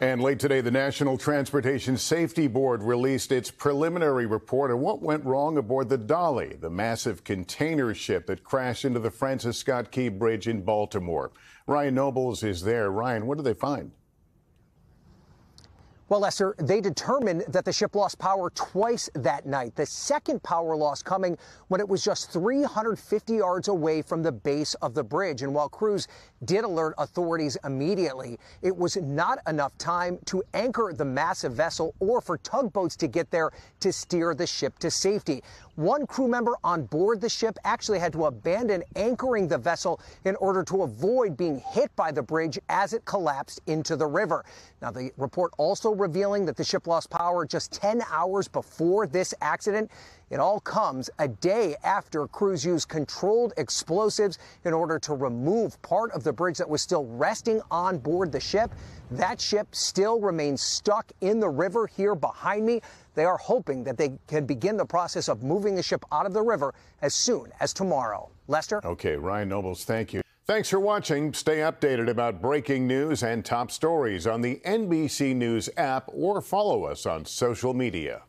And late today, the National Transportation Safety Board released its preliminary report on what went wrong aboard the Dali, the massive container ship that crashed into the Francis Scott Key Bridge in Baltimore. Ryan Nobles is there. Ryan, what did they find? Well, Lester, they determined that the ship lost power twice that night. The second power loss coming when it was just 350 yards away from the base of the bridge. And while crews did alert authorities immediately, it was not enough time to anchor the massive vessel or for tugboats to get there to steer the ship to safety. One crew member on board the ship actually had to abandon anchoring the vessel in order to avoid being hit by the bridge as it collapsed into the river. Now, the report also revealing that the ship lost power just 10 hours before this accident. It all comes a day after crews used controlled explosives in order to remove part of the bridge that was still resting on board the ship. That ship still remains stuck in the river here behind me. They are hoping that they can begin the process of moving the ship out of the river as soon as tomorrow. Lester? Okay, Ryan Nobles, thank you. Thanks for watching. Stay updated about breaking news and top stories on the NBC News app or follow us on social media.